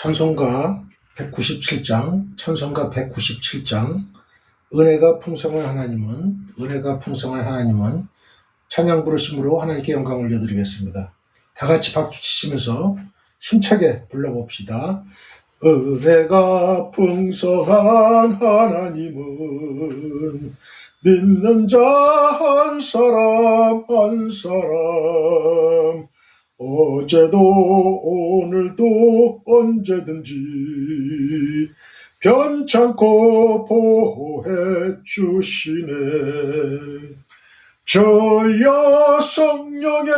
찬송가 197장, 찬송가 197장, 은혜가 풍성한 하나님은 찬양 부르심으로 하나님께 영광을 올려드리겠습니다. 다 같이 박수 치시면서 힘차게 불러봅시다. 은혜가 풍성한 하나님은 믿는 자 한 사람 어제도 오늘도 언제든지 변찮고 보호해 주시네. 저여 성령의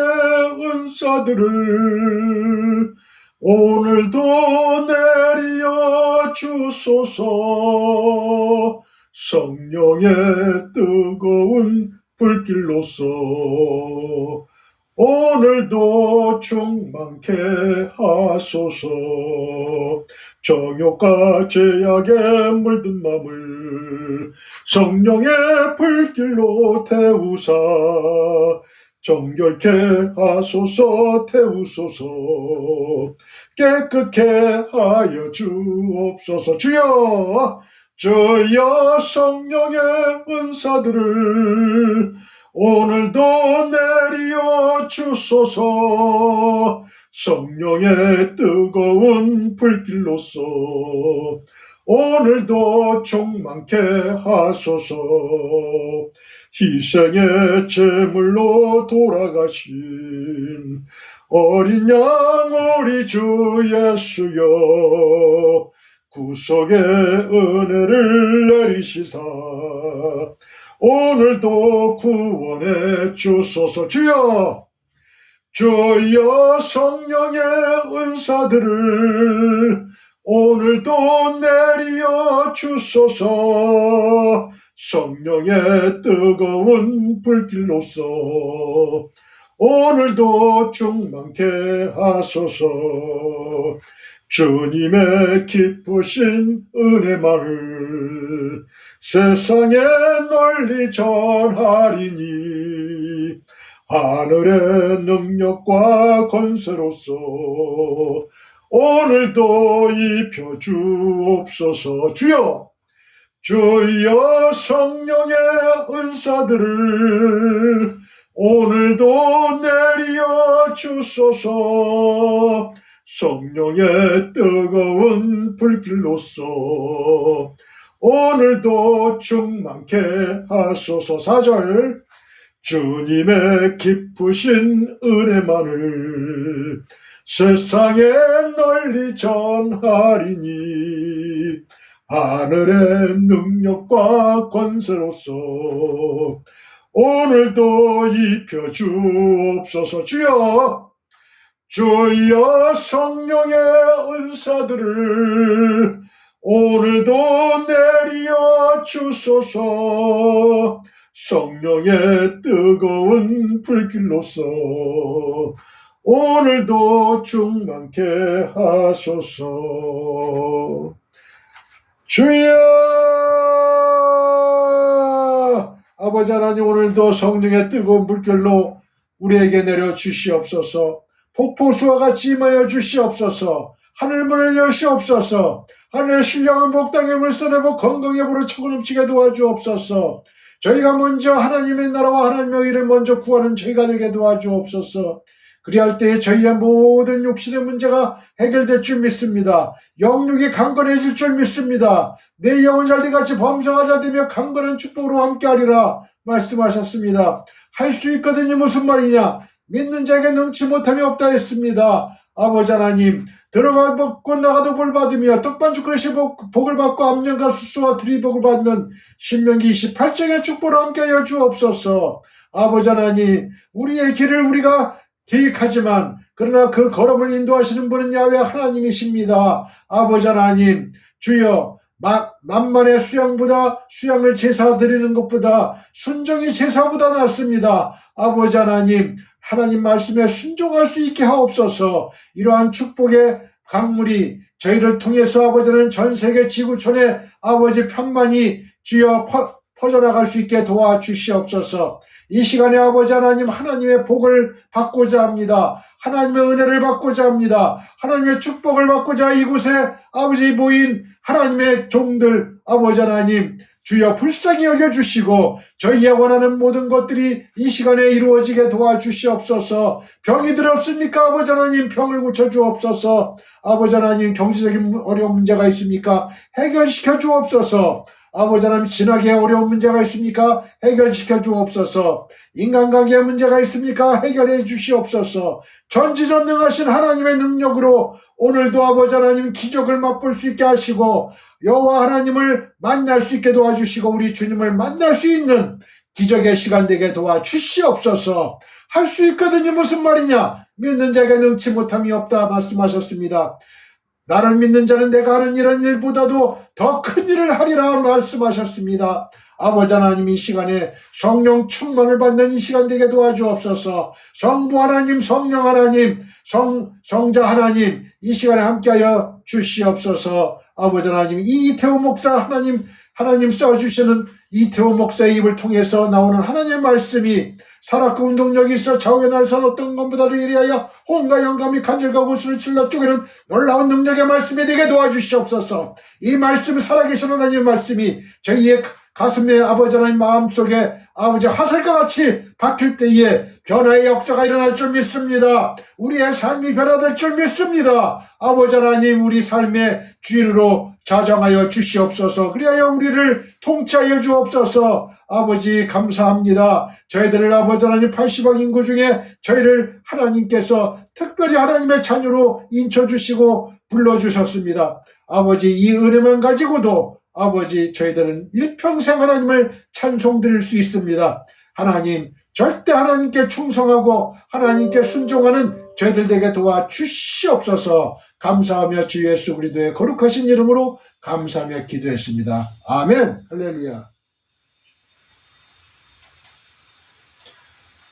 은사들을 오늘도 내리어 주소서. 성령의 뜨거운 불길로서 오늘도 충만케 하소서. 정욕과 죄악에 물든 맘을 성령의 불길로 태우사 정결케 하소서. 태우소서. 깨끗게 하여 주옵소서. 주여, 저여 성령의 은사들을 오늘도 내리어 주소서. 성령의 뜨거운 불길로서 오늘도 충만케 하소서. 희생의 제물로 돌아가신 어린 양 우리 주 예수여, 구속의 은혜를 내리시사 오늘도 구원해 주소서. 주여 성령의 은사들을 오늘도 내리어 주소서. 성령의 뜨거운 불길로서 오늘도 충만케 하소서. 주님의 기쁘신 은혜만을 세상에 널리 전하리니 하늘의 능력과 권세로서 오늘도 입혀 주옵소서. 주여 성령의 은사들을 오늘도 내리어 주소서. 성령의 뜨거운 불길로서 오늘도 충만케 하소서. 4절. 주님의 기쁘신 은혜만을 세상에 널리 전하리니 하늘의 능력과 권세로서 오늘도 입혀 주옵소서. 주여 성령의 은사들을 오늘도 내리어 주소서. 성령의 뜨거운 불길로서 오늘도 충만케 하소서. 주여, 아버지 하나님, 오늘도 성령의 뜨거운 불길로 우리에게 내려 주시옵소서. 폭포수와 같이 임하여 주시옵소서. 하늘문을 여시옵소서. 하늘의 신령한 복당의 물선에보 건강의 불을 차고 넘치게 도와주옵소서. 저희가 먼저 하나님의 나라와 하나님의 의를 먼저 구하는 저희가 되게 도와주옵소서. 그리할 때에 저희의 모든 육신의 문제가 해결될 줄 믿습니다. 영육이 강건해질 줄 믿습니다. 내 영혼 잘되같이 범상하자 되며 강건한 축복으로 함께하리라 말씀하셨습니다. 할 수 있거든요. 무슨 말이냐? 믿는 자에게 넘치 못함이 없다 했습니다. 아버지 하나님, 들어가 먹고 나가도 복 받으며 떡반죽 그릇이 복을 받고 암령과 수수와 들이 복을 받는 신명기 28장의 축복으로 함께하여 주옵소서. 아버지 하나님, 우리의 길을 우리가 계획하지만 그러나 그 걸음을 인도하시는 분은 야훼 하나님이십니다. 아버지 하나님, 주여, 만만의 수양을 제사 드리는 것보다 순종이 제사보다 낫습니다. 아버지 하나님, 하나님 말씀에 순종할 수 있게 하옵소서. 이러한 축복의 강물이 저희를 통해서 아버지는 전 세계 지구촌에 아버지 편만이 주여 퍼져나갈 수 있게 도와주시옵소서. 이 시간에 아버지 하나님, 하나님의 복을 받고자 합니다. 하나님의 은혜를 받고자 합니다. 하나님의 축복을 받고자 이곳에 아버지 모인 하나님의 종들, 아버지 하나님, 주여 불쌍히 여겨주시고 저희의 원하는 모든 것들이 이 시간에 이루어지게 도와주시옵소서. 병이 들었습니까? 아버지 하나님, 병을 고쳐주옵소서. 아버지 하나님, 경제적인 어려운 문제가 있습니까? 해결시켜 주옵소서. 아버지 하나님, 진하게 어려운 문제가 있습니까? 해결시켜 주옵소서. 인간관계에 문제가 있습니까? 해결해 주시옵소서. 전지전능하신 하나님의 능력으로 오늘도 아버지 하나님 기적을 맛볼 수 있게 하시고 여호와 하나님을 만날 수 있게 도와주시고 우리 주님을 만날 수 있는 기적의 시간 되게 도와주시옵소서. 할 수 있거든요. 무슨 말이냐? 믿는 자에게 능치 못함이 없다 말씀하셨습니다. 나를 믿는 자는 내가 하는 이런 일보다도 더 큰 일을 하리라 말씀하셨습니다. 아버지 하나님, 이 시간에 성령 충만을 받는 이 시간 되게 도와주옵소서. 성부 하나님, 성령 하나님, 성자 하나님, 이 시간에 함께하여 주시옵소서. 아버지 하나님, 이 이태호 목사 하나님 써주시는 이태호 목사의 입을 통해서 나오는 하나님의 말씀이 살아있고 운동력이 있어 좌우의 날선 어떤 것보다도 예리하여 혼과 영감이 간절과 고수를 찔러 쪼개는 놀라운 능력의 말씀이 되게 도와주시옵소서. 이 말씀이 살아계신 하나님의 말씀이 저희의 가슴에 아버지 하나님 마음속에 아버지 화살과 같이 박힐 때에 변화의 역사가 일어날 줄 믿습니다. 우리의 삶이 변화될 줄 믿습니다. 아버지 하나님, 우리 삶의 주인으로 자정하여 주시옵소서. 그리하여 우리를 통치하여 주옵소서. 아버지 감사합니다. 저희들을 아버지 하나님 80억 인구 중에 저희를 하나님께서 특별히 하나님의 자녀로 인쳐주시고 불러주셨습니다. 아버지, 이 은혜만 가지고도 아버지 저희들은 일평생 하나님을 찬송드릴 수 있습니다. 하나님, 절대 하나님께 충성하고 하나님께 순종하는 저희들 되게 도와주시옵소서. 감사하며 주 예수 그리스도의 거룩하신 이름으로 감사하며 기도했습니다. 아멘. 할렐루야.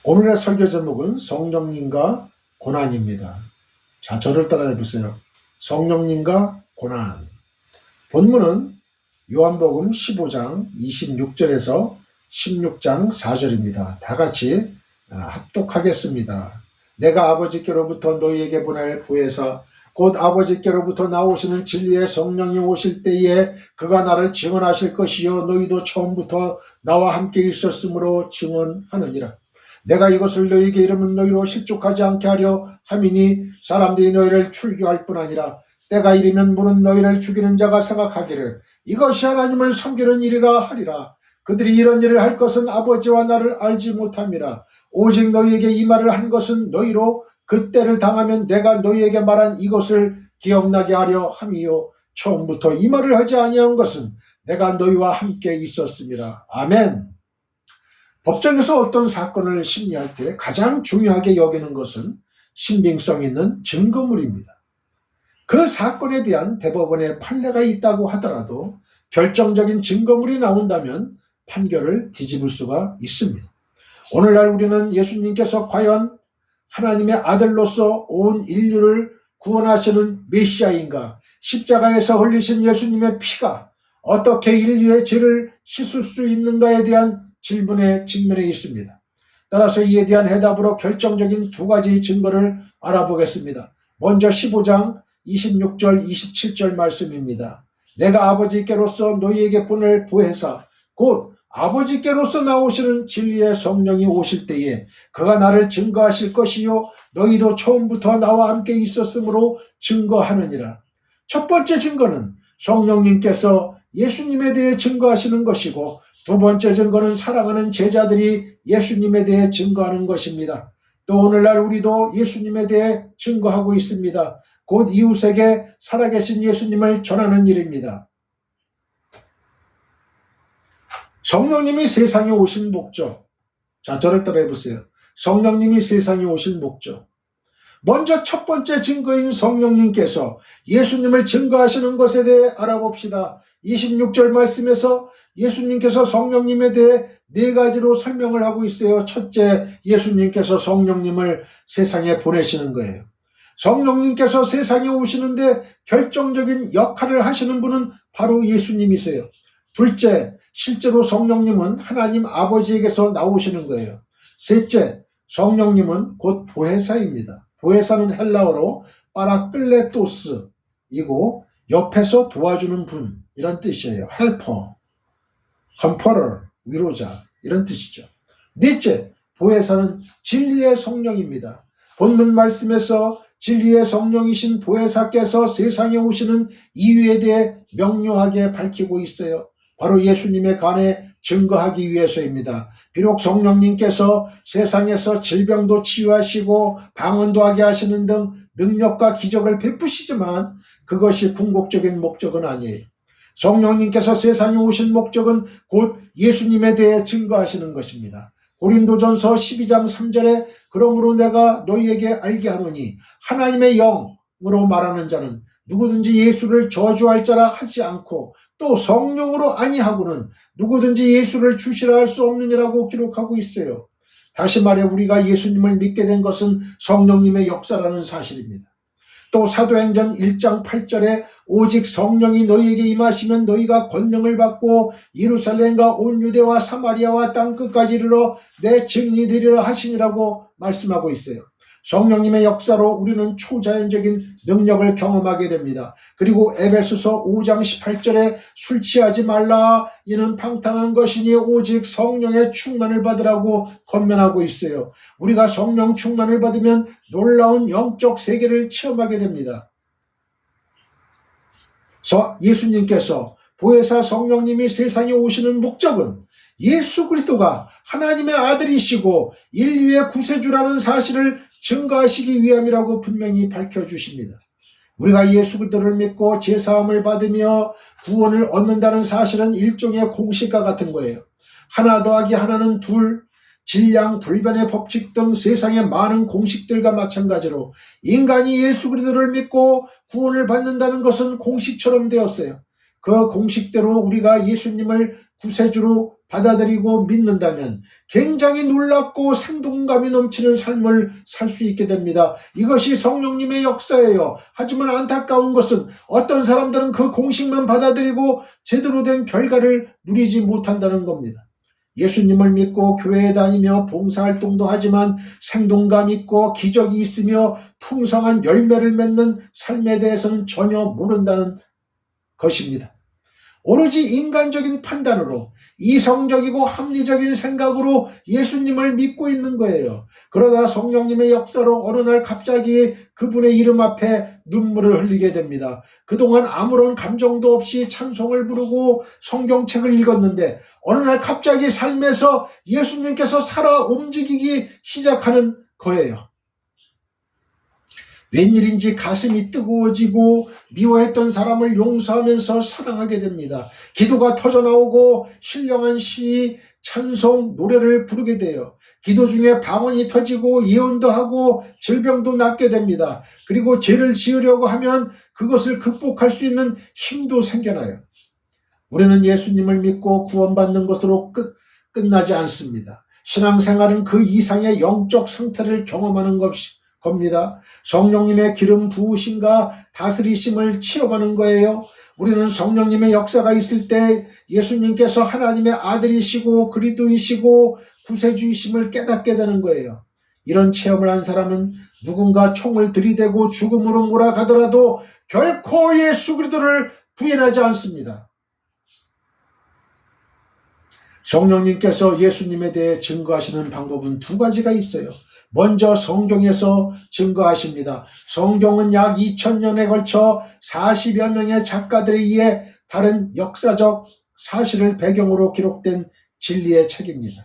오늘의 설교 제목은 성령님과 고난입니다. 자, 저를 따라해 보세요. 성령님과 고난. 본문은 요한복음 15장 26절에서 16장 4절입니다. 다 같이 합독하겠습니다. 내가 아버지께로부터 너희에게 보낼 보혜사 곧 아버지께로부터 나오시는 진리의 성령이 오실 때에 그가 나를 증언하실 것이요 너희도 처음부터 나와 함께 있었으므로 증언하느니라. 내가 이것을 너희에게 이름은 너희로 실족하지 않게 하려 함이니 사람들이 너희를 출교할 뿐 아니라 때가 이르면 물은 너희를 죽이는 자가 생각하기를 이것이 하나님을 섬기는 일이라 하리라. 그들이 이런 일을 할 것은 아버지와 나를 알지 못함이라. 오직 너희에게 이 말을 한 것은 너희로 그때를 당하면 내가 너희에게 말한 이것을 기억나게 하려 함이요 처음부터 이 말을 하지 아니한 것은 내가 너희와 함께 있었음이라. 아멘. 법정에서 어떤 사건을 심리할 때 가장 중요하게 여기는 것은 신빙성 있는 증거물입니다. 그 사건에 대한 대법원의 판례가 있다고 하더라도 결정적인 증거물이 나온다면 판결을 뒤집을 수가 있습니다. 오늘날 우리는 예수님께서 과연 하나님의 아들로서 온 인류를 구원하시는 메시아인가, 십자가에서 흘리신 예수님의 피가 어떻게 인류의 죄를 씻을 수 있는가에 대한 질문에 직면해 있습니다. 따라서 이에 대한 해답으로 결정적인 두 가지 증거를 알아보겠습니다. 먼저 15장 26절 27절 말씀입니다. 내가 아버지께로서 너희에게 보낼 보혜사 곧 아버지께로서 나오시는 진리의 성령이 오실 때에 그가 나를 증거하실 것이요 너희도 처음부터 나와 함께 있었으므로 증거하느니라. 첫 번째 증거는 성령님께서 예수님에 대해 증거하시는 것이고 두 번째 증거는 사랑하는 제자들이 예수님에 대해 증거하는 것입니다. 또 오늘날 우리도 예수님에 대해 증거하고 있습니다. 곧 이웃에게 살아계신 예수님을 전하는 일입니다. 성령님이 세상에 오신 목적. 자, 저를 따라해 보세요. 성령님이 세상에 오신 목적. 먼저 첫 번째 증거인 성령님께서 예수님을 증거하시는 것에 대해 알아봅시다. 26절 말씀에서 예수님께서 성령님에 대해 네 가지로 설명을 하고 있어요. 첫째, 예수님께서 성령님을 세상에 보내시는 거예요. 성령님께서 세상에 오시는데 결정적인 역할을 하시는 분은 바로 예수님이세요. 둘째, 실제로 성령님은 하나님 아버지에게서 나오시는 거예요. 셋째, 성령님은 곧 보혜사입니다. 보혜사는 헬라어로 파라클레토스이고 옆에서 도와주는 분 이런 뜻이에요. 헬퍼, 컴포터, 위로자 이런 뜻이죠. 넷째, 보혜사는 진리의 성령입니다. 본문 말씀에서 진리의 성령이신 보혜사께서 세상에 오시는 이유에 대해 명료하게 밝히고 있어요. 바로 예수님에 관해 증거하기 위해서입니다. 비록 성령님께서 세상에서 질병도 치유하시고 방언도 하게 하시는 등 능력과 기적을 베푸시지만 그것이 궁극적인 목적은 아니에요. 성령님께서 세상에 오신 목적은 곧 예수님에 대해 증거하시는 것입니다. 고린도전서 12장 3절에 그러므로 내가 너희에게 알게 하노니 하나님의 영으로 말하는 자는 누구든지 예수를 저주할 자라 하지 않고 또 성령으로 아니하고는 누구든지 예수를 주시라 할 수 없느니라고 기록하고 있어요. 다시 말해 우리가 예수님을 믿게 된 것은 성령님의 역사라는 사실입니다. 또 사도행전 1장 8절에 오직 성령이 너희에게 임하시면 너희가 권능을 받고 예루살렘과 온 유대와 사마리아와 땅끝까지 이르러 내 증인이 되리라 하시니라고 말씀하고 있어요. 성령님의 역사로 우리는 초자연적인 능력을 경험하게 됩니다. 그리고 에베소서 5장 18절에 술 취하지 말라 이는 방탕한 것이니 오직 성령의 충만을 받으라고 권면하고 있어요. 우리가 성령 충만을 받으면 놀라운 영적 세계를 체험하게 됩니다. 예수님께서 보혜사 성령님이 세상에 오시는 목적은 예수 그리스도가 하나님의 아들이시고 인류의 구세주라는 사실을 증거하시기 위함이라고 분명히 밝혀주십니다. 우리가 예수 그리스도를 믿고 제사함을 받으며 구원을 얻는다는 사실은 일종의 공식과 같은 거예요. 하나 더하기 하나는 둘, 질량불변의 법칙 등 세상의 많은 공식들과 마찬가지로 인간이 예수 그리스도를 믿고 구원을 받는다는 것은 공식처럼 되었어요. 그 공식대로 우리가 예수님을 구세주로 받아들이고 믿는다면 굉장히 놀랍고 생동감이 넘치는 삶을 살 수 있게 됩니다. 이것이 성령님의 역사예요. 하지만 안타까운 것은 어떤 사람들은 그 공식만 받아들이고 제대로 된 결과를 누리지 못한다는 겁니다. 예수님을 믿고 교회에 다니며 봉사활동도 하지만 생동감 있고 기적이 있으며 풍성한 열매를 맺는 삶에 대해서는 전혀 모른다는 것입니다. 오로지 인간적인 판단으로 이성적이고 합리적인 생각으로 예수님을 믿고 있는 거예요. 그러다 성령님의 역사로 어느 날 갑자기 그분의 이름 앞에 눈물을 흘리게 됩니다. 그동안 아무런 감정도 없이 찬송을 부르고 성경책을 읽었는데 어느 날 갑자기 삶에서 예수님께서 살아 움직이기 시작하는 거예요. 웬일인지 가슴이 뜨거워지고 미워했던 사람을 용서하면서 사랑하게 됩니다. 기도가 터져나오고 신령한 시, 찬송, 노래를 부르게 돼요. 기도 중에 방언이 터지고 예언도 하고 질병도 낫게 됩니다. 그리고 죄를 지으려고 하면 그것을 극복할 수 있는 힘도 생겨나요. 우리는 예수님을 믿고 구원받는 것으로 끝나지 않습니다. 신앙생활은 그 이상의 영적 상태를 경험하는 겁니다. 성령님의 기름 부으심과 다스리심을 체험하는 거예요. 우리는 성령님의 역사가 있을 때 예수님께서 하나님의 아들이시고 그리스도이시고 구세주이심을 깨닫게 되는 거예요. 이런 체험을 한 사람은 누군가 총을 들이대고 죽음으로 몰아가더라도 결코 예수 그리스도를 부인하지 않습니다. 성령님께서 예수님에 대해 증거하시는 방법은 두 가지가 있어요. 먼저 성경에서 증거하십니다. 성경은 약 2000년에 걸쳐 40여 명의 작가들에 의해 다른 역사적 사실을 배경으로 기록된 진리의 책입니다.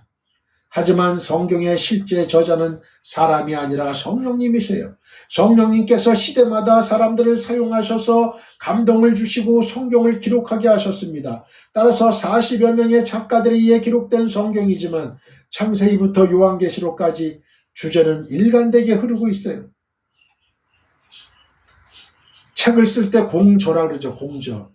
하지만 성경의 실제 저자는 사람이 아니라 성령님이세요. 성령님께서 시대마다 사람들을 사용하셔서 감동을 주시고 성경을 기록하게 하셨습니다. 따라서 40여 명의 작가들에 의해 기록된 성경이지만 창세기부터 요한계시록까지 주제는 일관되게 흐르고 있어요. 책을 쓸 때 공저라 그러죠. 공저.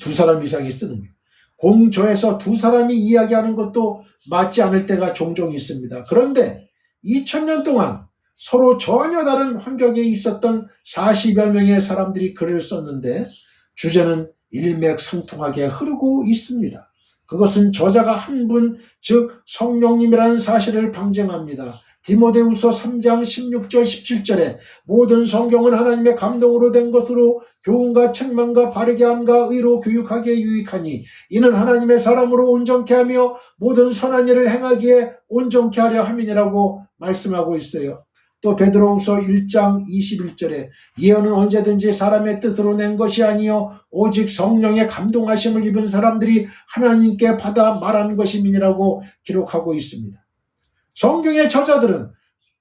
두 사람 이상이 쓰는 거예요. 공저에서 두 사람이 이야기하는 것도 맞지 않을 때가 종종 있습니다. 그런데 2000년 동안 서로 전혀 다른 환경에 있었던 40여 명의 사람들이 글을 썼는데 주제는 일맥상통하게 흐르고 있습니다. 그것은 저자가 한 분, 즉 성령님이라는 사실을 방증합니다. 디모데후서 3장 16절 17절에 모든 성경은 하나님의 감동으로 된 것으로 교훈과 책망과 바르게 함과 의로 교육하기에 유익하니 이는 하나님의 사람으로 온전케 하며 모든 선한 일을 행하기에 온전케 하려 함이니라고 말씀하고 있어요. 또 베드로후서 1장 21절에 예언은 언제든지 사람의 뜻으로 낸 것이 아니요 오직 성령의 감동하심을 입은 사람들이 하나님께 받아 말하는 것임이니라고 기록하고 있습니다. 성경의 저자들은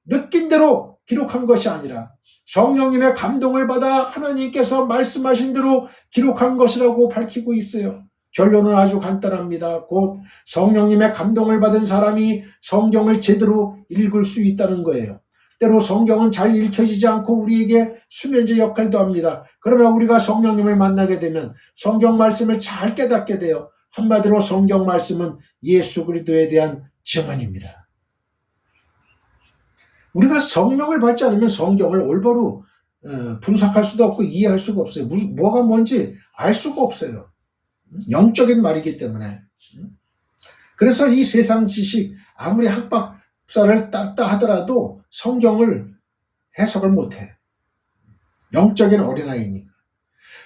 느낀 대로 기록한 것이 아니라 성령님의 감동을 받아 하나님께서 말씀하신 대로 기록한 것이라고 밝히고 있어요. 결론은 아주 간단합니다. 곧 성령님의 감동을 받은 사람이 성경을 제대로 읽을 수 있다는 거예요. 때로 성경은 잘 읽혀지지 않고 우리에게 수면제 역할도 합니다. 그러나 우리가 성령님을 만나게 되면 성경 말씀을 잘 깨닫게 돼요. 한마디로 성경 말씀은 예수 그리스도에 대한 증언입니다. 우리가 성령을 받지 않으면 성경을 올바로 분석할 수도 없고 이해할 수가 없어요. 뭐가 뭔지 알 수가 없어요. 영적인 말이기 때문에. 그래서 이 세상 지식 아무리 학박사를 땄다 하더라도 성경을 해석을 못해. 영적인 어린아이니까.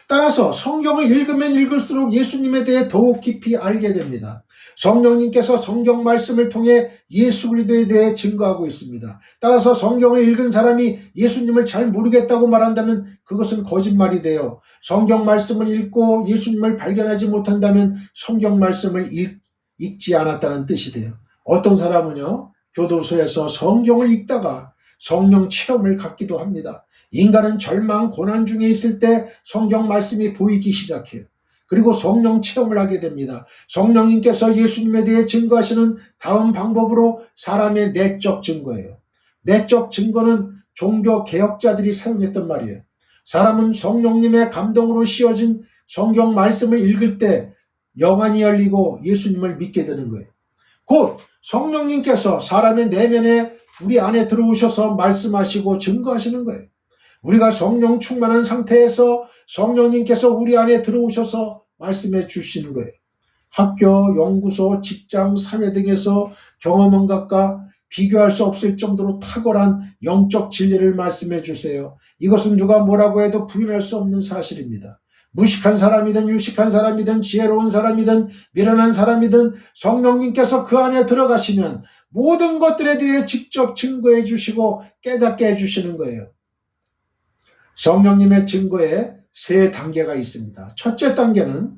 따라서 성경을 읽으면 읽을수록 예수님에 대해 더욱 깊이 알게 됩니다. 성령님께서 성경 말씀을 통해 예수 그리스도에 대해 증거하고 있습니다. 따라서 성경을 읽은 사람이 예수님을 잘 모르겠다고 말한다면 그것은 거짓말이 돼요. 성경 말씀을 읽고 예수님을 발견하지 못한다면 성경 말씀을 읽지 않았다는 뜻이 돼요. 어떤 사람은요, 교도소에서 성경을 읽다가 성령 체험을 갖기도 합니다. 인간은 절망, 고난 중에 있을 때 성경 말씀이 보이기 시작해요. 그리고 성령 체험을 하게 됩니다. 성령님께서 예수님에 대해 증거하시는 다음 방법으로 사람의 내적 증거예요. 내적 증거는 종교 개혁자들이 사용했던 말이에요. 사람은 성령님의 감동으로 씌워진 성경 말씀을 읽을 때 영안이 열리고 예수님을 믿게 되는 거예요. 곧 성령님께서 사람의 내면에 우리 안에 들어오셔서 말씀하시고 증거하시는 거예요. 우리가 성령 충만한 상태에서 성령님께서 우리 안에 들어오셔서 말씀해 주시는 거예요. 학교, 연구소, 직장, 사회 등에서 경험한 것과 비교할 수 없을 정도로 탁월한 영적 진리를 말씀해 주세요. 이것은 누가 뭐라고 해도 부인할 수 없는 사실입니다. 무식한 사람이든 유식한 사람이든 지혜로운 사람이든 미련한 사람이든 성령님께서 그 안에 들어가시면 모든 것들에 대해 직접 증거해 주시고 깨닫게 해 주시는 거예요. 성령님의 증거에 세 단계가 있습니다. 첫째 단계는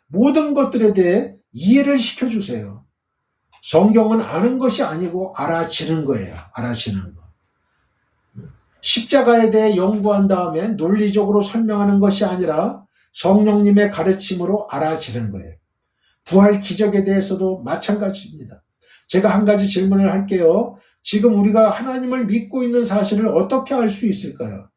모든 것들에 대해 이해를 시켜주세요. 성경은 아는 것이 아니고 알아지는 거예요. 알아지는 거. 십자가에 대해 연구한 다음에 논리적으로 설명하는 것이 아니라 성령님의 가르침으로 알아지는 거예요. 부활 기적에 대해서도 마찬가지입니다. 제가 한 가지 질문을 할게요. 지금 우리가 하나님을 믿고 있는 사실을 어떻게 알 수 있을까요?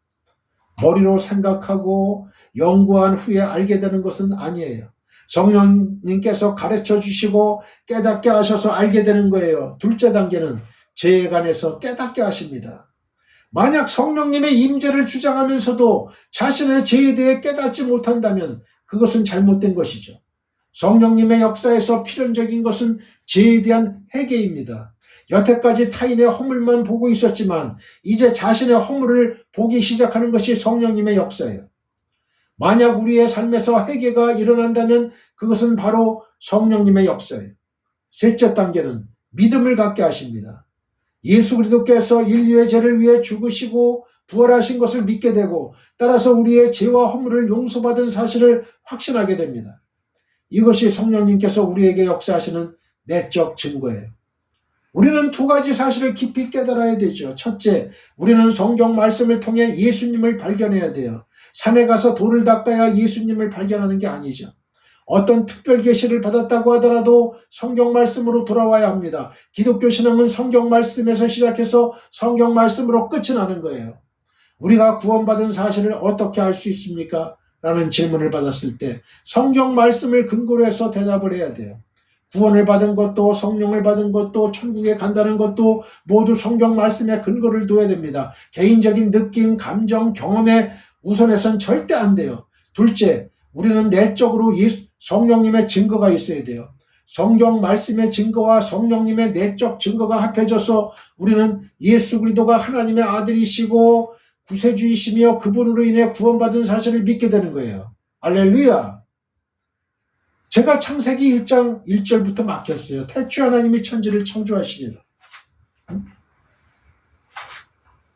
머리로 생각하고 연구한 후에 알게 되는 것은 아니에요. 성령님께서 가르쳐 주시고 깨닫게 하셔서 알게 되는 거예요. 둘째 단계는 죄에 관해서 깨닫게 하십니다. 만약 성령님의 임재를 주장하면서도 자신의 죄에 대해 깨닫지 못한다면 그것은 잘못된 것이죠. 성령님의 역사에서 필연적인 것은 죄에 대한 회개입니다. 여태까지 타인의 허물만 보고 있었지만 이제 자신의 허물을 보기 시작하는 것이 성령님의 역사예요. 만약 우리의 삶에서 회개가 일어난다면 그것은 바로 성령님의 역사예요. 셋째 단계는 믿음을 갖게 하십니다. 예수 그리스도께서 인류의 죄를 위해 죽으시고 부활하신 것을 믿게 되고 따라서 우리의 죄와 허물을 용서받은 사실을 확신하게 됩니다. 이것이 성령님께서 우리에게 역사하시는 내적 증거예요. 우리는 두 가지 사실을 깊이 깨달아야 되죠. 첫째, 우리는 성경 말씀을 통해 예수님을 발견해야 돼요. 산에 가서 돌을 닦아야 예수님을 발견하는 게 아니죠. 어떤 특별 계시를 받았다고 하더라도 성경 말씀으로 돌아와야 합니다. 기독교 신앙은 성경 말씀에서 시작해서 성경 말씀으로 끝이 나는 거예요. 우리가 구원받은 사실을 어떻게 알 수 있습니까? 라는 질문을 받았을 때 성경 말씀을 근거로 해서 대답을 해야 돼요. 구원을 받은 것도 성령을 받은 것도 천국에 간다는 것도 모두 성경 말씀에 근거를 둬야 됩니다. 개인적인 느낌, 감정, 경험에 우선해서는 절대 안 돼요. 둘째, 우리는 내적으로 성령님의 증거가 있어야 돼요. 성경 말씀의 증거와 성령님의 내적 증거가 합해져서 우리는 예수 그리스도가 하나님의 아들이시고 구세주이시며 그분으로 인해 구원받은 사실을 믿게 되는 거예요. 할렐루야. 제가 창세기 1장 1절부터 맡겼어요. 태초 하나님이 천지를 창조하시니라.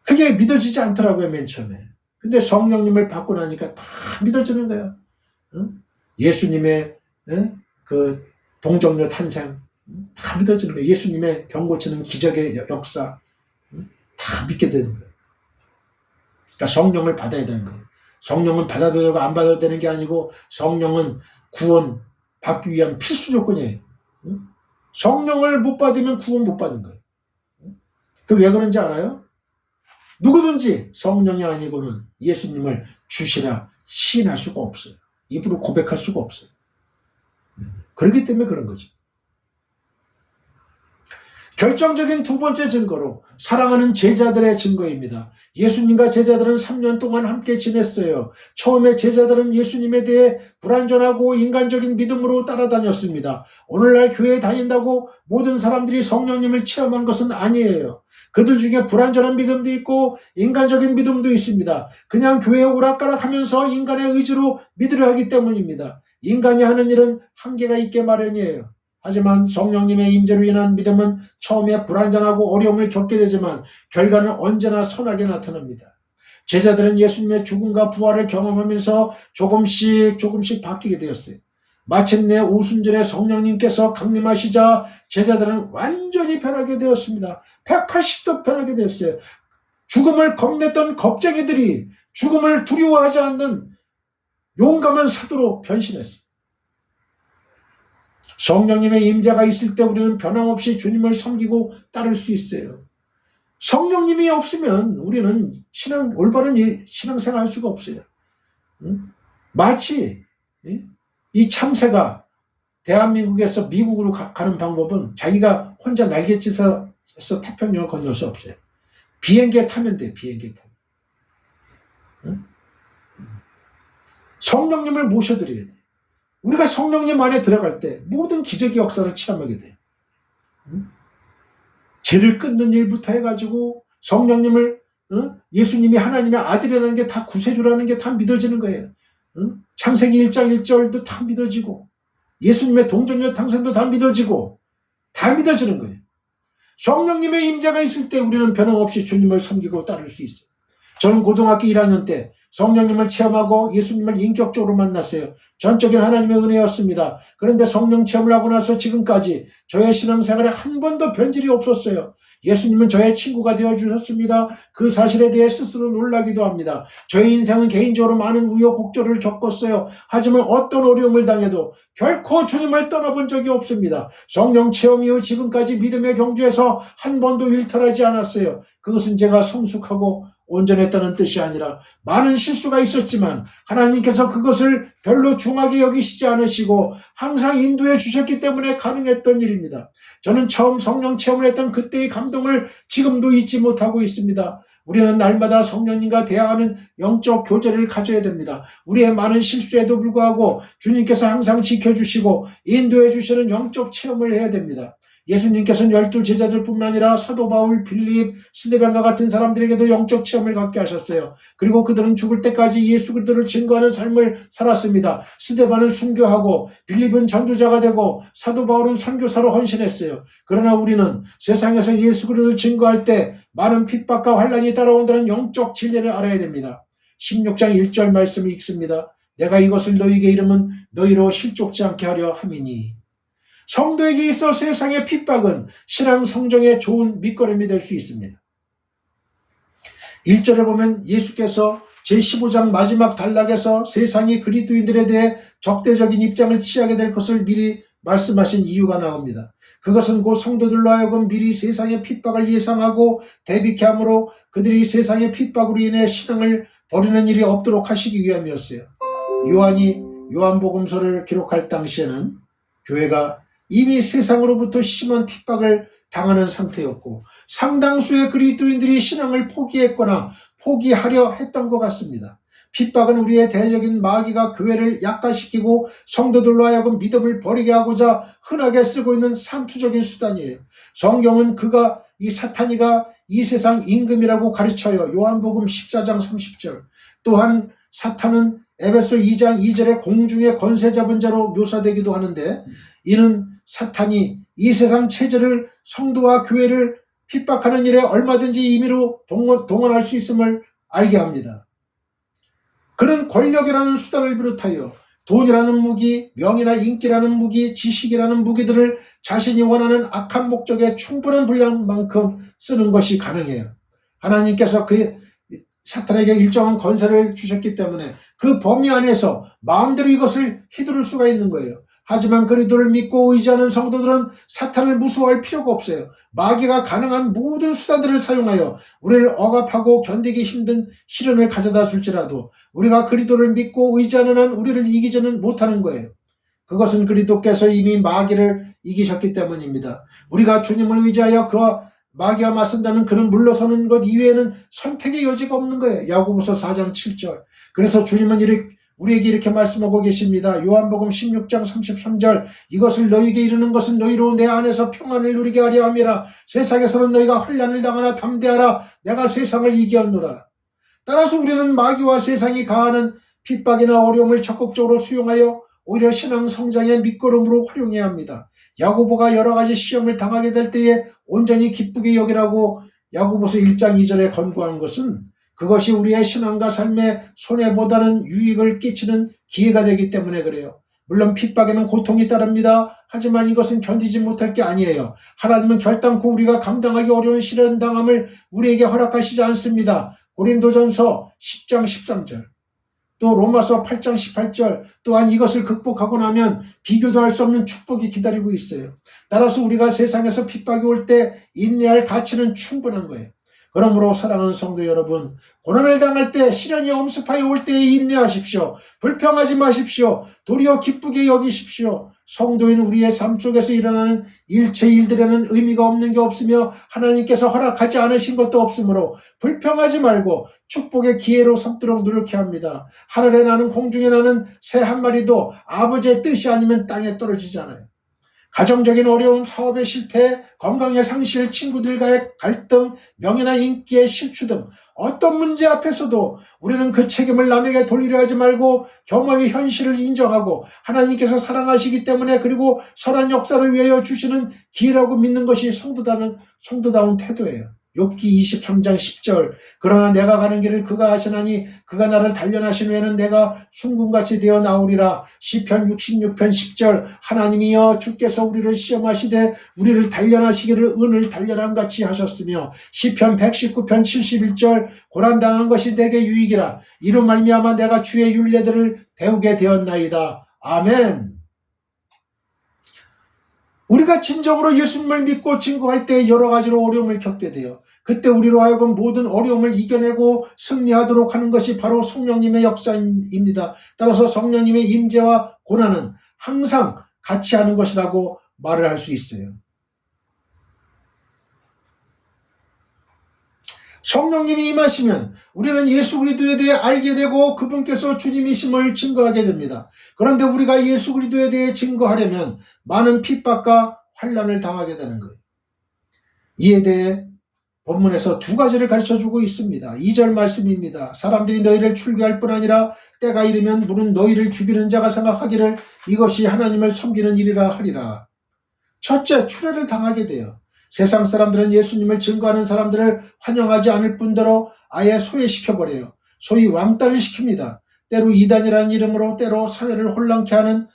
그게 믿어지지 않더라고요, 맨 처음에. 근데 성령님을 받고 나니까 다 믿어지는 거예요. 예수님의 그 동정녀 탄생 다 믿어지는 거예요. 예수님의 병 고치는 기적의 역사 다 믿게 되는 거예요. 그러니까 성령을 받아야 되는 거예요. 성령은 받아도 되고 안 받아도 되는 게 아니고 성령은 구원 받기 위한 필수 조건이에요. 성령을 못 받으면 구원 못 받는 거예요. 그 왜 그런지 알아요? 누구든지 성령이 아니고는 예수님을 주시라 시인할 수가 없어요. 입으로 고백할 수가 없어요. 그렇기 때문에 그런 거죠. 결정적인 두 번째 증거로 사랑하는 제자들의 증거입니다. 예수님과 제자들은 3년 동안 함께 지냈어요. 처음에 제자들은 예수님에 대해 불완전하고 인간적인 믿음으로 따라다녔습니다. 오늘날 교회에 다닌다고 모든 사람들이 성령님을 체험한 것은 아니에요. 그들 중에 불완전한 믿음도 있고 인간적인 믿음도 있습니다. 그냥 교회에 오락가락하면서 인간의 의지로 믿으려 하기 때문입니다. 인간이 하는 일은 한계가 있게 마련이에요. 하지만 성령님의 임재로 인한 믿음은 처음에 불완전하고 어려움을 겪게 되지만 결과는 언제나 선하게 나타납니다. 제자들은 예수님의 죽음과 부활을 경험하면서 조금씩 바뀌게 되었어요. 마침내 오순절에 성령님께서 강림하시자 제자들은 완전히 변하게 되었습니다. 180도 변하게 되었어요. 죽음을 겁냈던 겁쟁이들이 죽음을 두려워하지 않는 용감한 사도로 변신했어요. 성령님의 임재가 있을 때 우리는 변함없이 주님을 섬기고 따를 수 있어요. 성령님이 없으면 우리는 올바른 신앙생활 할 수가 없어요. 마치 이 참새가 대한민국에서 미국으로 가는 방법은 자기가 혼자 날갯짓해서 태평양을 건널 수 없어요. 비행기에 타면 돼. 비행기에 타면. 성령님을 모셔드려야 돼. 우리가 성령님 안에 들어갈 때 모든 기적의 역사를 체험하게 돼요. 죄를 끊는 일부터 해가지고 성령님을 예수님이 하나님의 아들이라는 게 다 구세주라는 게 다 믿어지는 거예요. 창세기 1장 1절도 다 믿어지고 예수님의 동정녀 탄생도 다 믿어지고 다 믿어지는 거예요. 성령님의 임재가 있을 때 우리는 변함없이 주님을 섬기고 따를 수 있어요. 저는 고등학교 1학년 때 성령님을 체험하고 예수님을 인격적으로 만났어요. 전적인 하나님의 은혜였습니다. 그런데 성령 체험을 하고 나서 지금까지 저의 신앙생활에 한 번도 변질이 없었어요. 예수님은 저의 친구가 되어주셨습니다. 그 사실에 대해 스스로 놀라기도 합니다. 저의 인생은 개인적으로 많은 우여곡절을 겪었어요. 하지만 어떤 어려움을 당해도 결코 주님을 떠나본 적이 없습니다. 성령 체험 이후 지금까지 믿음의 경주에서 한 번도 일탈하지 않았어요. 그것은 제가 성숙하고 온전했다는 뜻이 아니라 많은 실수가 있었지만 하나님께서 그것을 별로 중하게 여기시지 않으시고 항상 인도해 주셨기 때문에 가능했던 일입니다. 저는 처음 성령 체험을 했던 그때의 감동을 지금도 잊지 못하고 있습니다. 우리는 날마다 성령님과 대화하는 영적 교제를 가져야 됩니다. 우리의 많은 실수에도 불구하고 주님께서 항상 지켜주시고 인도해 주시는 영적 체험을 해야 됩니다. 예수님께서는 12제자들 뿐만 아니라 사도 바울, 빌립, 스데반과 같은 사람들에게도 영적 체험을 갖게 하셨어요. 그리고 그들은 죽을 때까지 예수 그리스도를 증거하는 삶을 살았습니다. 스데반은 순교하고 빌립은 전도자가 되고 사도 바울은 선교사로 헌신했어요. 그러나 우리는 세상에서 예수 그리스도를 증거할 때 많은 핍박과 환난이 따라온다는 영적 진리를 알아야 됩니다. 16장 1절 말씀을 읽습니다. 내가 이것을 너희에게 이름은 너희로 실족지 않게 하려 함이니. 성도에게 있어 세상의 핍박은 신앙 성정에 좋은 밑거름이 될 수 있습니다. 1절에 보면 예수께서 제15장 마지막 단락에서 세상이 그리스도인들에 대해 적대적인 입장을 취하게 될 것을 미리 말씀하신 이유가 나옵니다. 그것은 곧 성도들로 하여금 미리 세상의 핍박을 예상하고 대비케 함으로 그들이 세상의 핍박으로 인해 신앙을 버리는 일이 없도록 하시기 위함이었어요. 요한이 요한복음서를 기록할 당시에는 교회가 이미 세상으로부터 심한 핍박을 당하는 상태였고 상당수의 그리스도인들이 신앙을 포기했거나 포기하려 했던 것 같습니다. 핍박은 우리의 대적인 마귀가 교회를 약화시키고 성도들로 하여금 믿음을 버리게 하고자 흔하게 쓰고 있는 상투적인 수단이에요. 성경은 이 사탄이가 이 세상 임금이라고 가르쳐요. 요한복음 14장 30절. 또한 사탄은 에베소 2장 2절에 공중의 권세 잡은 자로 묘사되기도 하는데, 이는 사탄이 이 세상 체제를, 성도와 교회를 핍박하는 일에 얼마든지 임의로 동원할 수 있음을 알게 합니다. 그는 권력이라는 수단을 비롯하여 돈이라는 무기, 명이나 인기라는 무기, 지식이라는 무기들을 자신이 원하는 악한 목적에 충분한 분량만큼 쓰는 것이 가능해요. 하나님께서 사탄에게 일정한 권세를 주셨기 때문에 그 범위 안에서 마음대로 이것을 휘두를 수가 있는 거예요. 하지만 그리스도를 믿고 의지하는 성도들은 사탄을 무서워할 필요가 없어요. 마귀가 가능한 모든 수단들을 사용하여 우리를 억압하고 견디기 힘든 시련을 가져다 줄지라도 우리가 그리스도를 믿고 의지하는 한 우리를 이기지는 못하는 거예요. 그것은 그리스도께서 이미 마귀를 이기셨기 때문입니다. 우리가 주님을 의지하여 그와 마귀와 맞선다면 그는 물러서는 것 이외에는 선택의 여지가 없는 거예요. 야고보서 4장 7절. 그래서 주님은 우리에게 이렇게 말씀하고 계십니다. 요한복음 16장 33절. 이것을 너희에게 이르는 것은 너희로 내 안에서 평안을 누리게 하려 함이라. 세상에서는 너희가 환난을 당하나 담대하라. 내가 세상을 이겼노라. 따라서 우리는 마귀와 세상이 가하는 핍박이나 어려움을 적극적으로 수용하여 오히려 신앙 성장의 밑거름으로 활용해야 합니다. 야고보가 여러 가지 시험을 당하게 될 때에 온전히 기쁘게 여기라고 야고보서 1장 2절에 권고한 것은 그것이 우리의 신앙과 삶에 손해보다는 유익을 끼치는 기회가 되기 때문에 그래요. 물론 핍박에는 고통이 따릅니다. 하지만 이것은 견디지 못할 게 아니에요. 하나님은 결단코 우리가 감당하기 어려운 시련당함을 우리에게 허락하시지 않습니다. 고린도전서 10장 13절, 또 로마서 8장 18절 또한 이것을 극복하고 나면 비교도 할 수 없는 축복이 기다리고 있어요. 따라서 우리가 세상에서 핍박이 올 때 인내할 가치는 충분한 거예요. 그러므로 사랑하는 성도 여러분, 고난을 당할 때, 시련이 엄습하여 올 때에 인내하십시오. 불평하지 마십시오. 도리어 기쁘게 여기십시오. 성도인 우리의 삶 속에서 일어나는 일체 일들에는 의미가 없는 게 없으며 하나님께서 허락하지 않으신 것도 없으므로 불평하지 말고 축복의 기회로 삼도록 노력해야 합니다. 하늘에 나는 공중에 나는 새 한 마리도 아버지의 뜻이 아니면 땅에 떨어지지 않아요. 가정적인 어려움, 사업의 실패, 건강의 상실, 친구들과의 갈등, 명예나 인기의 실추 등 어떤 문제 앞에서도 우리는 그 책임을 남에게 돌리려 하지 말고 겸허히 현실을 인정하고 하나님께서 사랑하시기 때문에 그리고 선한 역사를 위하여 주시는 기회라고 믿는 것이 성도다운 태도예요. 욥기 23장 10절. 그러나 내가 가는 길을 그가 아시나니 그가 나를 단련하신 후에는 내가 순금같이 되어 나오리라. 시편 66편 10절. 하나님이여 주께서 우리를 시험하시되 우리를 단련하시기를 은을 단련함같이 하셨으며 시편 119편 71절. 고난당한 것이 내게 유익이라. 이로 말미암아 내가 주의 율례들을 배우게 되었나이다. 아멘. 우리가 진정으로 예수님을 믿고 증거할 때 여러 가지로 어려움을 겪게 돼요. 그때 우리로 하여금 모든 어려움을 이겨내고 승리하도록 하는 것이 바로 성령님의 역사입니다. 따라서 성령님의 임재와 고난은 항상 같이 하는 것이라고 말을 할 수 있어요. 성령님이 임하시면 우리는 예수 그리스도에 대해 알게 되고 그분께서 주님이심을 증거하게 됩니다. 그런데 우리가 예수 그리스도에 대해 증거하려면 많은 핍박과 환난을 당하게 되는 거예요. 이에 대해 본문에서 두 가지를 가르쳐주고 있습니다. 2절 말씀입니다. 사람들이 너희를 출교할 뿐 아니라 때가 이르면 물은 너희를 죽이는 자가 생각하기를 이것이 하나님을 섬기는 일이라 하리라. 첫째, 추례를 당하게 돼요. 세상 사람들은 예수님을 증거하는 사람들을 환영하지 않을 뿐더러 아예 소외시켜버려요. 소위 왕따를 시킵니다. 때로 이단이라는 이름으로 때로 사회를 혼란케 하는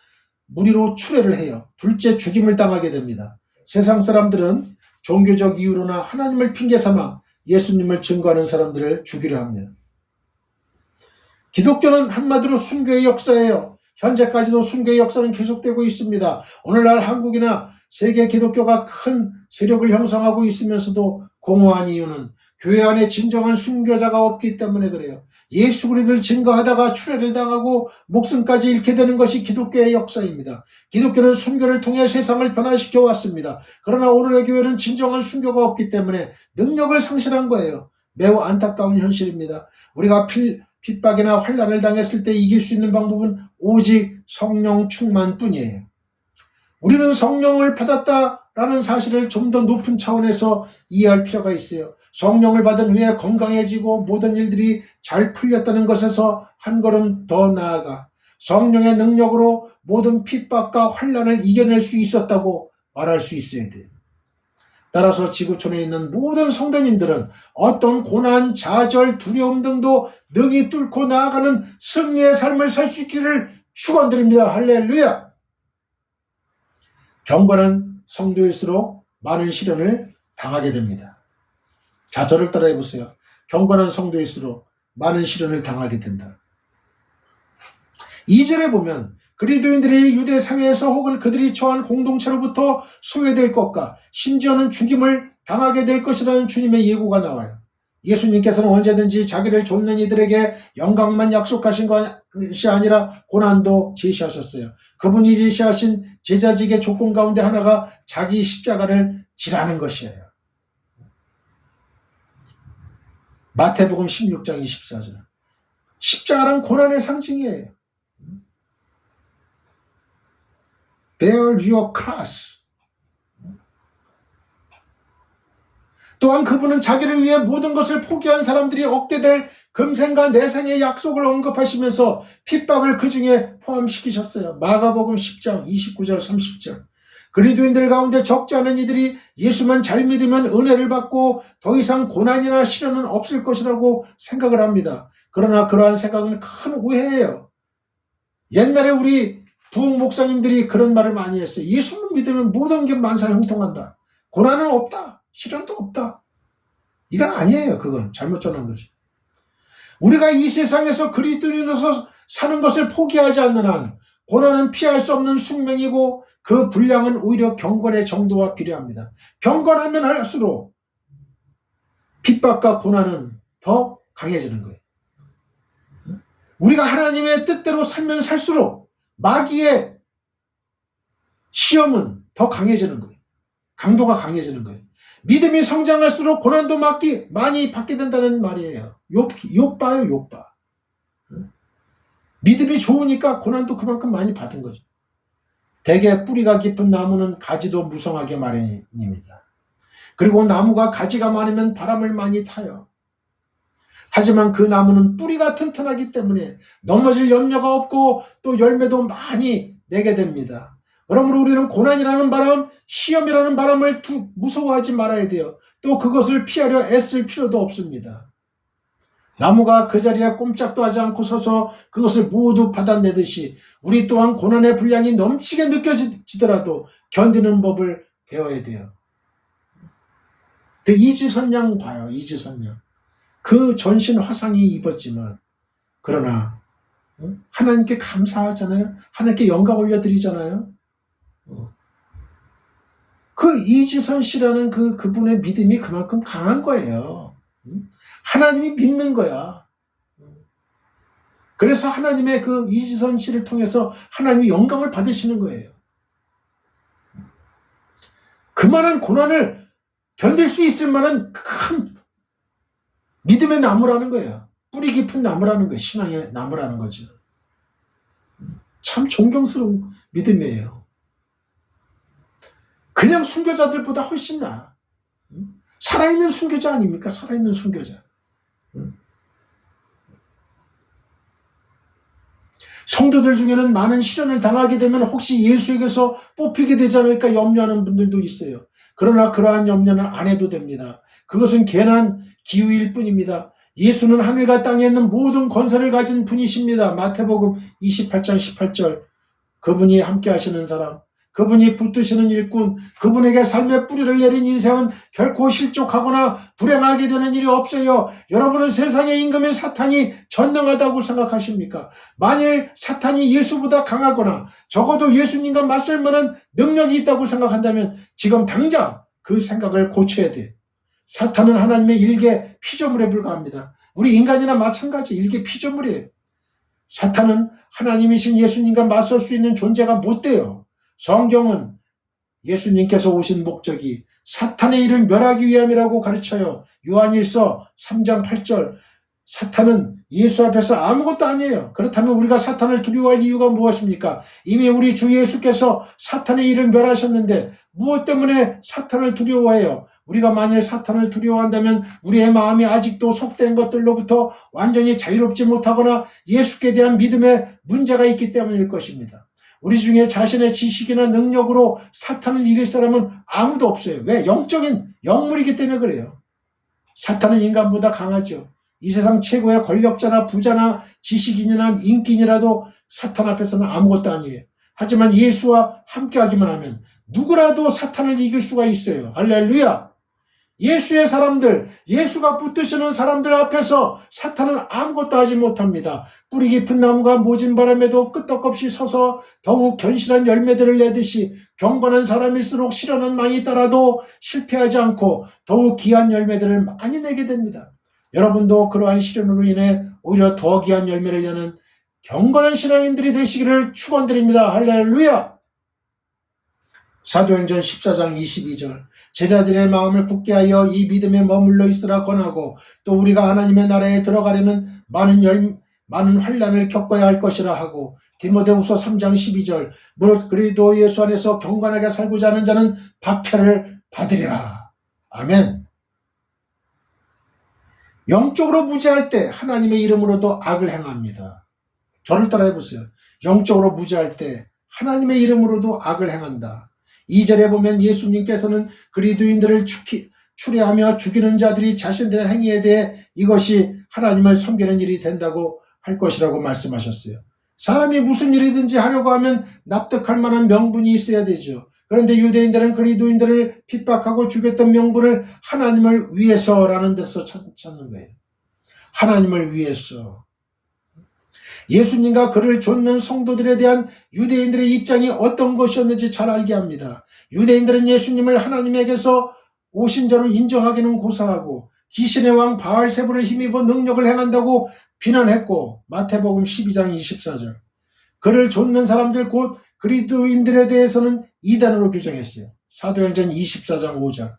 무리로 추례를 해요. 둘째, 죽임을 당하게 됩니다. 세상 사람들은 종교적 이유로나 하나님을 핑계삼아 예수님을 증거하는 사람들을 죽이려 합니다. 기독교는 한마디로 순교의 역사예요. 현재까지도 순교의 역사는 계속되고 있습니다. 오늘날 한국이나 세계 기독교가 큰 세력을 형성하고 있으면서도 공허한 이유는 교회 안에 진정한 순교자가 없기 때문에 그래요. 예수 그리스도를 증거하다가 추례를 당하고 목숨까지 잃게 되는 것이 기독교의 역사입니다. 기독교는 순교를 통해 세상을 변화시켜 왔습니다. 그러나 오늘의 교회는 진정한 순교가 없기 때문에 능력을 상실한 거예요. 매우 안타까운 현실입니다. 우리가 핍박이나 환난을 당했을 때 이길 수 있는 방법은 오직 성령 충만뿐이에요. 우리는 성령을 받았다라는 사실을 좀 더 높은 차원에서 이해할 필요가 있어요. 성령을 받은 후에 건강해지고 모든 일들이 잘 풀렸다는 것에서 한 걸음 더 나아가 성령의 능력으로 모든 핍박과 환난을 이겨낼 수 있었다고 말할 수 있어야 돼요. 따라서 지구촌에 있는 모든 성도님들은 어떤 고난, 좌절, 두려움 등도 능히 뚫고 나아가는 승리의 삶을 살 수 있기를 축원드립니다. 할렐루야! 경건한 성도일수록 많은 시련을 당하게 됩니다. 자, 저를 따라해 보세요. 경건한 성도일수록 많은 시련을 당하게 된다. 2절에 보면 그리스도인들이 유대 사회에서 혹은 그들이 처한 공동체로부터 소외될 것과 심지어는 죽임을 당하게 될 것이라는 주님의 예고가 나와요. 예수님께서는 언제든지 자기를 돕는 이들에게 영광만 약속하신 것이 아니라 고난도 제시하셨어요. 그분이 제시하신 제자직의 조건 가운데 하나가 자기 십자가를 지라는 것이에요. 마태복음 16장 24절. 십자가란 고난의 상징이에요. Bear your cross. 또한 그분은 자기를 위해 모든 것을 포기한 사람들이 얻게 될 금생과 내생의 약속을 언급하시면서 핍박을 그 중에 포함시키셨어요. 마가복음 10장 29절 30절. 그리스도인들 가운데 적지 않은 이들이 예수만 잘 믿으면 은혜를 받고 더 이상 고난이나 시련은 없을 것이라고 생각을 합니다. 그러나 그러한 생각은 큰 오해예요. 옛날에 우리 부흥 목사님들이 그런 말을 많이 했어요. 예수만 믿으면 모든 게 만사형통한다. 고난은 없다. 시련도 없다. 이건 아니에요. 그건 잘못 전한 거죠. 우리가 이 세상에서 그리스도인으로서 사는 것을 포기하지 않는 한 고난은 피할 수 없는 숙명이고 그 분량은 오히려 경건의 정도와 비례합니다. 경건하면 할수록 핍박과 고난은 더 강해지는 거예요. 우리가 하나님의 뜻대로 살면 살수록 마귀의 시험은 더 강해지는 거예요. 강도가 강해지는 거예요. 믿음이 성장할수록 고난도 많이 받게 된다는 말이에요. 욥봐요, 욥봐. 믿음이 좋으니까 고난도 그만큼 많이 받은 거죠. 대개 뿌리가 깊은 나무는 가지도 무성하게 마련입니다. 그리고 나무가 가지가 많으면 바람을 많이 타요. 하지만 그 나무는 뿌리가 튼튼하기 때문에 넘어질 염려가 없고 또 열매도 많이 내게 됩니다. 그러므로 우리는 고난이라는 바람, 시험이라는 바람을 무서워하지 말아야 돼요. 또 그것을 피하려 애쓸 필요도 없습니다. 나무가 그 자리에 꼼짝도 하지 않고 서서 그것을 모두 받아내듯이 우리 또한 고난의 분량이 넘치게 느껴지더라도 견디는 법을 배워야 돼요. 그 이지선 양 봐요. 이지선 양. 그 전신 화상이 입었지만 그러나 하나님께 감사하잖아요. 하나님께 영광 올려드리잖아요. 그 이지선 씨라는 그분의 믿음이 그만큼 강한 거예요. 하나님이 믿는 거야. 그래서 하나님의 그 이지선 씨를 통해서 하나님이 영광을 받으시는 거예요. 그만한 고난을 견딜 수 있을 만한 큰 믿음의 나무라는 거예요. 뿌리 깊은 나무라는 거예요. 신앙의 나무라는 거죠. 참 존경스러운 믿음이에요. 그냥 순교자들보다 훨씬 나아. 살아있는 순교자 아닙니까? 살아있는 순교자. 성도들 중에는 많은 시련을 당하게 되면 혹시 예수에게서 뽑히게 되지 않을까 염려하는 분들도 있어요. 그러나 그러한 염려는 안 해도 됩니다. 그것은 괜한 기우일 뿐입니다. 예수는 하늘과 땅에 있는 모든 권세를 가진 분이십니다. 마태복음 28장 18절. 그분이 함께 하시는 사람, 그분이 붙드시는 일꾼, 그분에게 삶의 뿌리를 내린 인생은 결코 실족하거나 불행하게 되는 일이 없어요. 여러분은 세상의 임금인 사탄이 전능하다고 생각하십니까? 만일 사탄이 예수보다 강하거나 적어도 예수님과 맞설 만한 능력이 있다고 생각한다면 지금 당장 그 생각을 고쳐야 돼. 사탄은 하나님의 일개 피조물에 불과합니다. 우리 인간이나 마찬가지 일개 피조물이에요. 사탄은 하나님이신 예수님과 맞설 수 있는 존재가 못 돼요. 성경은 예수님께서 오신 목적이 사탄의 일을 멸하기 위함이라고 가르쳐요. 요한일서 3장 8절. 사탄은 예수 앞에서 아무것도 아니에요. 그렇다면 우리가 사탄을 두려워할 이유가 무엇입니까? 이미 우리 주 예수께서 사탄의 일을 멸하셨는데 무엇 때문에 사탄을 두려워해요? 우리가 만일 사탄을 두려워한다면 우리의 마음이 아직도 속된 것들로부터 완전히 자유롭지 못하거나 예수께 대한 믿음에 문제가 있기 때문일 것입니다. 우리 중에 자신의 지식이나 능력으로 사탄을 이길 사람은 아무도 없어요. 왜? 영적인 영물이기 때문에 그래요. 사탄은 인간보다 강하죠. 이 세상 최고의 권력자나 부자나 지식인이나 인기인이라도 사탄 앞에서는 아무것도 아니에요. 하지만 예수와 함께하기만 하면 누구라도 사탄을 이길 수가 있어요. 할렐루야! 예수의 사람들, 예수가 붙드시는 사람들 앞에서 사탄은 아무것도 하지 못합니다. 뿌리 깊은 나무가 모진 바람에도 끄떡없이 서서 더욱 견실한 열매들을 내듯이 경건한 사람일수록 시련은 많이 따라도 실패하지 않고 더욱 귀한 열매들을 많이 내게 됩니다. 여러분도 그러한 시련으로 인해 오히려 더 귀한 열매를 내는 경건한 신앙인들이 되시기를 축원드립니다. 할렐루야! 사도행전 14장 22절 제자들의 마음을 굳게 하여 이 믿음에 머물러 있으라 권하고 또 우리가 하나님의 나라에 들어가려면 많은 환난을 겪어야 할 것이라 하고 디모데후서 3장 12절 무릇 그리스도 예수 안에서 경건하게 살고자 하는 자는 박해를 받으리라. 아멘. 영적으로 무지할 때 하나님의 이름으로도 악을 행합니다. 저를 따라해 보세요. 영적으로 무지할 때 하나님의 이름으로도 악을 행한다. 2절에 보면 예수님께서는 그리스도인들을 추리하며 죽이는 자들이 자신들의 행위에 대해 이것이 하나님을 섬기는 일이 된다고 할 것이라고 말씀하셨어요. 사람이 무슨 일이든지 하려고 하면 납득할 만한 명분이 있어야 되죠. 그런데 유대인들은 그리스도인들을 핍박하고 죽였던 명분을 하나님을 위해서라는 데서 찾는 거예요. 하나님을 위해서. 예수님과 그를 좇는 성도들에 대한 유대인들의 입장이 어떤 것이었는지 잘 알게 합니다. 유대인들은 예수님을 하나님에게서 오신 자로 인정하기는 고사하고 귀신의 왕 바알세불을 힘입어 능력을 행한다고 비난했고 마태복음 12장 24절 그를 좇는 사람들 곧 그리스도인들에 대해서는 이단으로 규정했어요. 사도행전 24장 5절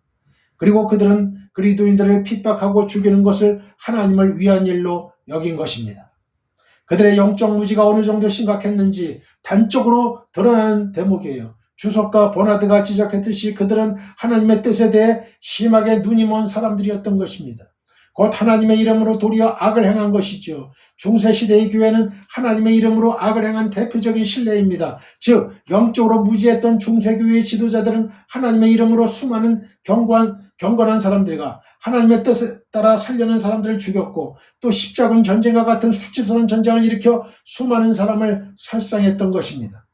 그리고 그들은 그리스도인들을 핍박하고 죽이는 것을 하나님을 위한 일로 여긴 것입니다. 그들의 영적 무지가 어느 정도 심각했는지 단적으로 드러나는 대목이에요. 주석가 버나드가 지적했듯이 그들은 하나님의 뜻에 대해 심하게 눈이 먼 사람들이었던 것입니다. 곧 하나님의 이름으로 도리어 악을 행한 것이죠. 중세시대의 교회는 하나님의 이름으로 악을 행한 대표적인 실례입니다. 즉 영적으로 무지했던 중세교회의 지도자들은 하나님의 이름으로 수많은 경건한 사람들과 하나님의 뜻에 따라 살려는 사람들을 죽였고 또 십자군 전쟁과 같은 수치스러운 전쟁을 일으켜 수많은 사람을 살상했던 것입니다.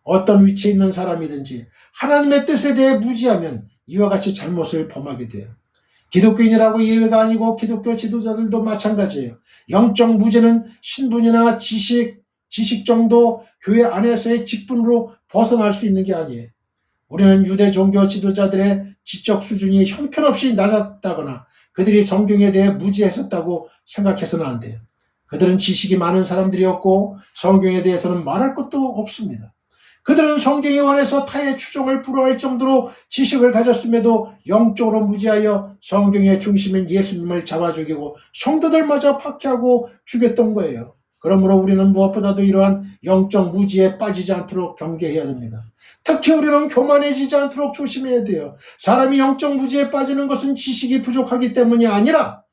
어떤 위치에 있는 사람이든지 하나님의 뜻에 대해 무지하면 이와 같이 잘못을 범하게 돼요. 기독교인이라고 예외가 아니고 기독교 지도자들도 마찬가지예요. 영적 무지는 신분이나 지식 정도 교회 안에서의 직분으로 벗어날 수 있는 게 아니에요. 우리는 유대 종교 지도자들의 지적 수준이 형편없이 낮았다거나 그들이 성경에 대해 무지했었다고 생각해서는 안 돼요. 그들은 지식이 많은 사람들이었고 성경에 대해서는 말할 것도 없습니다. 그들은 성경에 관해서 타의 추종을 불허할 정도로 지식을 가졌음에도 영적으로 무지하여 성경의 중심인 예수님을 잡아 죽이고 성도들마저 박해하고 죽였던 거예요. 그러므로 우리는 무엇보다도 이러한 영적 무지에 빠지지 않도록 경계해야 됩니다. 특히 우리는 교만해지지 않도록 조심해야 돼요. 사람이 영적 무지에 빠지는 것은 지식이 부족하기 때문이 아니라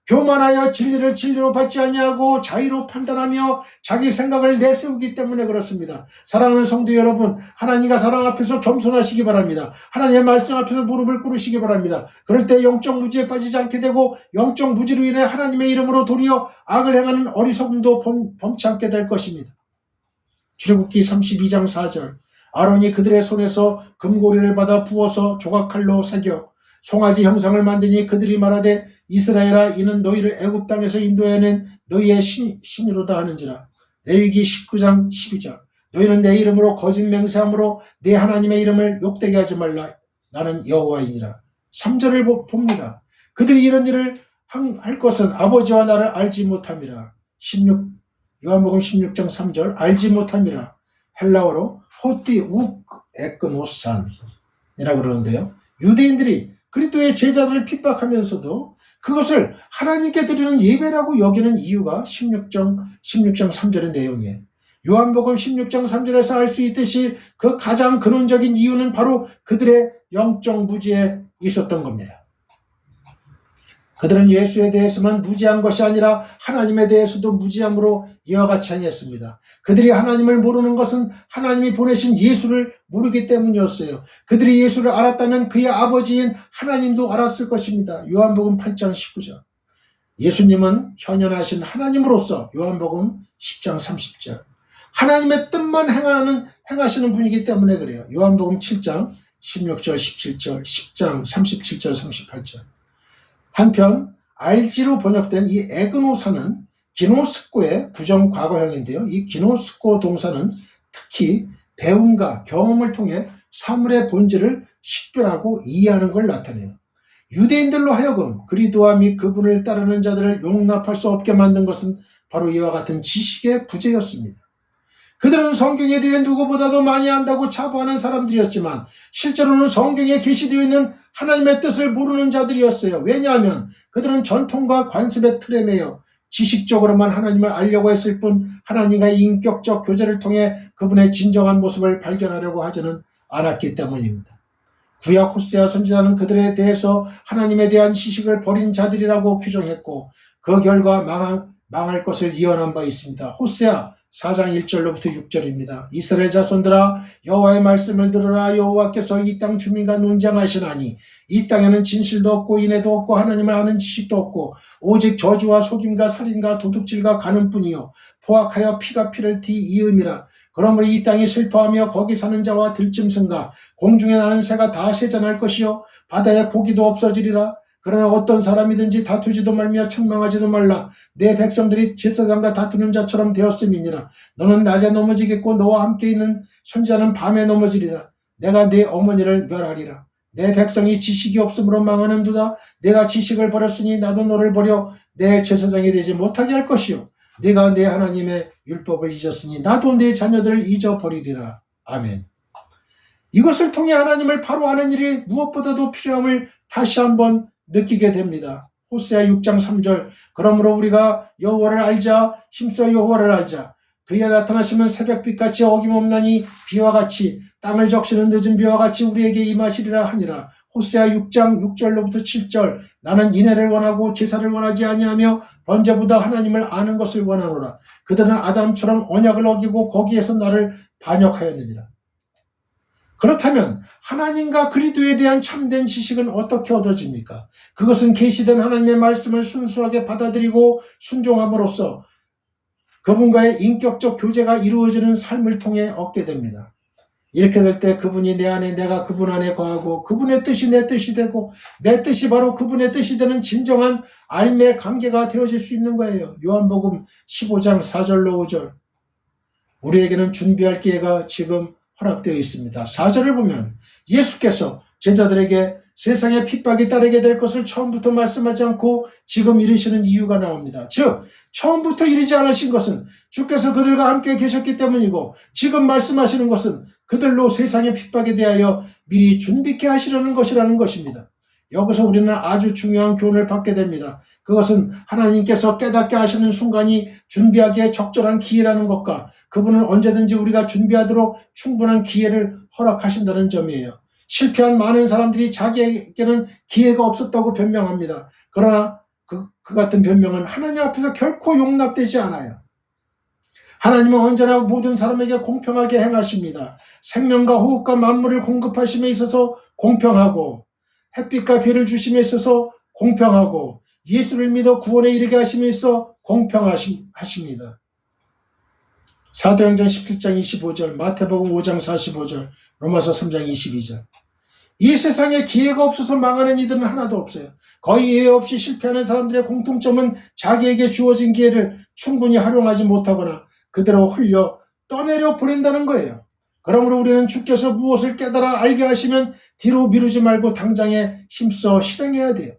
교만하여 진리를 진리로 받지 아니하고 자의로 판단하며 자기 생각을 내세우기 때문에 그렇습니다. 사랑하는 성도 여러분, 하나님과 사랑 앞에서 겸손하시기 바랍니다. 하나님의 말씀 앞에서 무릎을 꿇으시기 바랍니다. 그럴 때 영적 무지에 빠지지 않게 되고 영적 무지로 인해 하나님의 이름으로 도리어 악을 행하는 어리석음도 범치 않게 될 것입니다. 출애굽기 32장 4절 아론이 그들의 손에서 금고리를 받아 부어서 조각칼로 새겨 송아지 형상을 만드니 그들이 말하되 이스라엘아 이는 너희를 애굽 땅에서 인도해낸 너희의 신이로다 하는지라. 레위기 19장 12절 너희는 내 이름으로 거짓 맹세함으로 내 하나님의 이름을 욕되게 하지 말라. 나는 여호와이니라. 3절을 봅니다. 그들이 이런 일을 할 것은 아버지와 나를 알지 못함이라. 요한복음 16장 3절 알지 못함이라. 헬라어로 호띠 욱 에크노산 이라고 그러는데요. 유대인들이 그리스도의 제자들을 핍박하면서도 그것을 하나님께 드리는 예배라고 여기는 이유가 16장 3절의 내용이에요. 요한복음 16장 3절에서 알 수 있듯이 그 가장 근원적인 이유는 바로 그들의 영적 무지에 있었던 겁니다. 그들은 예수에 대해서만 무지한 것이 아니라 하나님에 대해서도 무지함으로 이와 같이 행했습니다. 그들이 하나님을 모르는 것은 하나님이 보내신 예수를 모르기 때문이었어요. 그들이 예수를 알았다면 그의 아버지인 하나님도 알았을 것입니다. 요한복음 8장 19절. 예수님은 현현하신 하나님으로서 요한복음 10장 30절. 하나님의 뜻만 행하시는 분이기 때문에 그래요. 요한복음 7장 16절 17절 10장 37절 38절. 한편 RG로 번역된 이 에그노사는 기노스코의 부정과거형인데요. 이 기노스코 동사는 특히 배움과 경험을 통해 사물의 본질을 식별하고 이해하는 걸 나타내요. 유대인들로 하여금 그리스도와 및 그분을 따르는 자들을 용납할 수 없게 만든 것은 바로 이와 같은 지식의 부재였습니다. 그들은 성경에 대해 누구보다도 많이 안다고 자부하는 사람들이었지만 실제로는 성경에 게시되어 있는 하나님의 뜻을 모르는 자들이었어요. 왜냐하면 그들은 전통과 관습의 틀에 매여 지식적으로만 하나님을 알려고 했을 뿐 하나님과의 인격적 교제를 통해 그분의 진정한 모습을 발견하려고 하지는 않았기 때문입니다. 구약 호세아 선지자는 그들에 대해서 하나님에 대한 지식을 버린 자들이라고 규정했고 그 결과 망할 것을 예언한 바 있습니다. 호세아 4장 1절로부터 6절입니다. 이스라엘 자손들아 여호와의 말씀을 들으라. 여호와께서 이 땅 주민과 논쟁하시나니 이 땅에는 진실도 없고 인애도 없고 하나님을 아는 지식도 없고 오직 저주와 속임과 살인과 도둑질과 간음뿐이요 포악하여 피가 피를 이음이라. 그러므로 이 땅이 슬퍼하며 거기 사는 자와 들짐승과 공중에 나는 새가 다 세잔할 것이요 바다에 고기도 없어지리라. 그러나 어떤 사람이든지 다투지도 말며 책망하지도 말라. 내 백성들이 제사장과 다투는 자처럼 되었음이니라. 너는 낮에 넘어지겠고 너와 함께 있는 선지자는 밤에 넘어지리라. 내가 내 어머니를 멸하리라. 내 백성이 지식이 없으므로 망하는도다. 내가 지식을 버렸으니 나도 너를 버려 내 제사장이 되지 못하게 할 것이요 네가 내 하나님의 율법을 잊었으니 나도 내 자녀들을 잊어버리리라. 아멘. 이것을 통해 하나님을 바로 아는 일이 무엇보다도 필요함을 다시 한번 느끼게 됩니다. 호세아 6장 3절. 그러므로 우리가 여호와를 알자. 힘써 여호와를 알자. 그의 나타나시면 새벽빛같이 어김없나니 비와 같이 땅을 적시는 늦은 비와 같이 우리에게 임하시리라 하니라. 호세아 6장 6절로부터 7절. 나는 인애를 원하고 제사를 원하지 아니하며 번제보다 하나님을 아는 것을 원하노라. 그들은 아담처럼 언약을 어기고 거기에서 나를 반역하였느니라. 그렇다면 하나님과 그리스도에 대한 참된 지식은 어떻게 얻어집니까? 그것은 계시된 하나님의 말씀을 순수하게 받아들이고 순종함으로써 그분과의 인격적 교제가 이루어지는 삶을 통해 얻게 됩니다. 이렇게 될 때 그분이 내 안에 내가 그분 안에 거하고 그분의 뜻이 내 뜻이 되고 내 뜻이 바로 그분의 뜻이 되는 진정한 알매 관계가 되어질 수 있는 거예요. 요한복음 15장 4절로 5절. 우리에게는 준비할 기회가 지금 허락되어 있습니다. 4절을 보면 예수께서 제자들에게 세상의 핍박이 따르게 될 것을 처음부터 말씀하지 않고 지금 이르시는 이유가 나옵니다. 즉 처음부터 이르지 않으신 것은 주께서 그들과 함께 계셨기 때문이고 지금 말씀하시는 것은 그들로 세상의 핍박에 대하여 미리 준비케 하시려는 것이라는 것입니다. 여기서 우리는 아주 중요한 교훈을 받게 됩니다. 그것은 하나님께서 깨닫게 하시는 순간이 준비하기에 적절한 기회라는 것과 그분은 언제든지 우리가 준비하도록 충분한 기회를 허락하신다는 점이에요. 실패한 많은 사람들이 자기에게는 기회가 없었다고 변명합니다. 그러나 그 같은 변명은 하나님 앞에서 결코 용납되지 않아요. 하나님은 언제나 모든 사람에게 공평하게 행하십니다. 생명과 호흡과 만물을 공급하심에 있어서 공평하고 햇빛과 비를 주심에 있어서 공평하고 예수를 믿어 구원에 이르게 하심에 있어 공평하십니다. 사도행전 17장 25절, 마태복음 5장 45절, 로마서 3장 22절. 이 세상에 기회가 없어서 망하는 이들은 하나도 없어요. 거의 예외 없이 실패하는 사람들의 공통점은 자기에게 주어진 기회를 충분히 활용하지 못하거나 그대로 흘려 떠내려 보낸다는 거예요. 그러므로 우리는 주께서 무엇을 깨달아 알게 하시면 뒤로 미루지 말고 당장에 힘써 실행해야 돼요.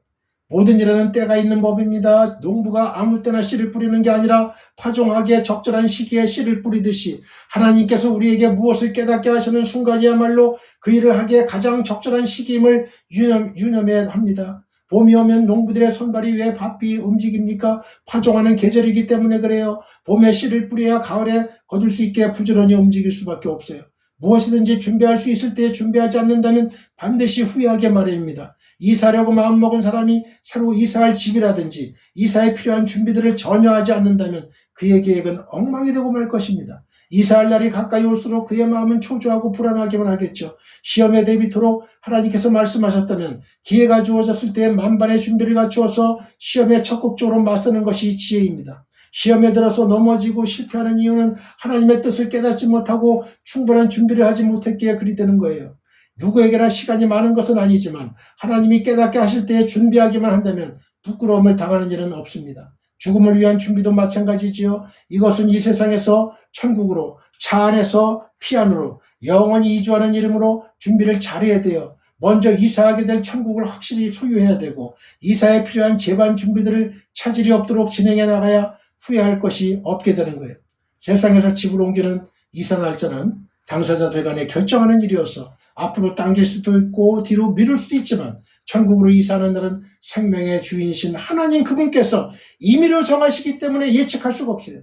모든 일에는 때가 있는 법입니다. 농부가 아무 때나 씨를 뿌리는 게 아니라 파종하기에 적절한 시기에 씨를 뿌리듯이 하나님께서 우리에게 무엇을 깨닫게 하시는 순간이야말로 그 일을 하기에 가장 적절한 시기임을 유념해야 합니다. 봄이 오면 농부들의 손발이 왜 바삐 움직입니까? 파종하는 계절이기 때문에 그래요. 봄에 씨를 뿌려야 가을에 거둘 수 있게 부지런히 움직일 수밖에 없어요. 무엇이든지 준비할 수 있을 때 준비하지 않는다면 반드시 후회하게 마련입니다. 이사하려고 마음먹은 사람이 새로 이사할 집이라든지 이사에 필요한 준비들을 전혀 하지 않는다면 그의 계획은 엉망이 되고 말 것입니다. 이사할 날이 가까이 올수록 그의 마음은 초조하고 불안하기만 하겠죠. 시험에 대비토록 하나님께서 말씀하셨다면 기회가 주어졌을 때 만반의 준비를 갖추어서 시험에 적극적으로 맞서는 것이 지혜입니다. 시험에 들어서 넘어지고 실패하는 이유는 하나님의 뜻을 깨닫지 못하고 충분한 준비를 하지 못했기에 그리 되는 거예요. 누구에게나 시간이 많은 것은 아니지만 하나님이 깨닫게 하실 때에 준비하기만 한다면 부끄러움을 당하는 일은 없습니다. 죽음을 위한 준비도 마찬가지지요. 이것은 이 세상에서 천국으로, 차 안에서 피 안으로 영원히 이주하는 이름으로 준비를 잘해야 돼요. 먼저 이사하게 될 천국을 확실히 소유해야 되고 이사에 필요한 제반 준비들을 차질이 없도록 진행해 나가야 후회할 것이 없게 되는 거예요. 세상에서 집을 옮기는 이사 날짜는 당사자들 간에 결정하는 일이어서 앞으로 당길 수도 있고 뒤로 미룰 수도 있지만 천국으로 이사하는 날은 생명의 주인이신 하나님 그분께서 임의로 정하시기 때문에 예측할 수가 없어요.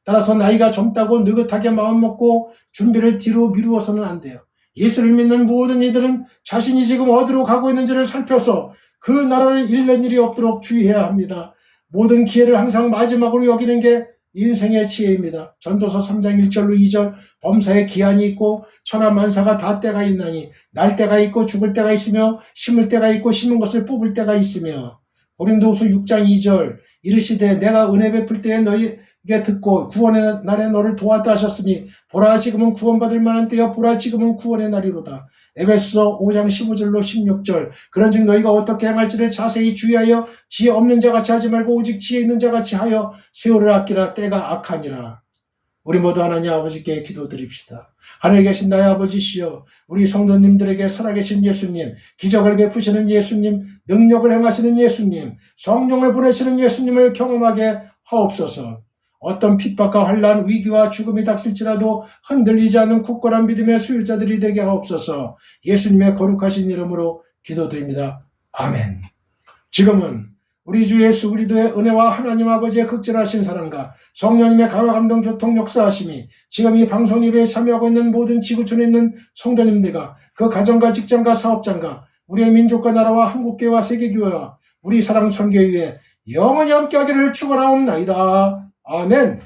따라서 나이가 젊다고 느긋하게 마음먹고 준비를 뒤로 미루어서는 안 돼요. 예수를 믿는 모든 이들은 자신이 지금 어디로 가고 있는지를 살펴서 그 나라를 잃는 일이 없도록 주의해야 합니다. 모든 기회를 항상 마지막으로 여기는 게 인생의 지혜입니다. 전도서 3장 1절로 2절 범사에 기한이 있고 천하만사가 다 때가 있나니 날 때가 있고 죽을 때가 있으며 심을 때가 있고 심은 것을 뽑을 때가 있으며 고린도후서 6장 2절 이르시되 내가 은혜 베풀 때에 너희에게 듣고 구원의 날에 너를 도왔다 하셨으니 보라 지금은 구원받을 만한 때여 보라 지금은 구원의 날이로다. 에베소서 5장 15절로 16절 그런즉 너희가 어떻게 행할지를 자세히 주의하여 지혜 없는 자같이 하지 말고 오직 지혜 있는 자같이 하여 세월을 아끼라 때가 악하니라. 우리 모두 하나님 아버지께 기도드립시다. 하늘에 계신 나의 아버지시여 우리 성도님들에게 살아계신 예수님, 기적을 베푸시는 예수님, 능력을 행하시는 예수님, 성령을 보내시는 예수님을 경험하게 하옵소서. 어떤 핍박과 환난, 위기와 죽음이 닥칠지라도 흔들리지 않는 굳건한 믿음의 소유자들이 되게 하옵소서. 예수님의 거룩하신 이름으로 기도드립니다. 아멘. 지금은 우리 주 예수 그리스도의 은혜와 하나님 아버지의 극진하신 사랑과 성령님의 강화 감동 교통 역사하심이 지금 이 방송 예배에 참여하고 있는 모든 지구촌에 있는 성도님들과 그 가정과 직장과 사업장과 우리의 민족과 나라와 한국교회와 세계교회와 우리 사랑 선교회에 영원히 함께하기를 축원하옵나이다. 아멘.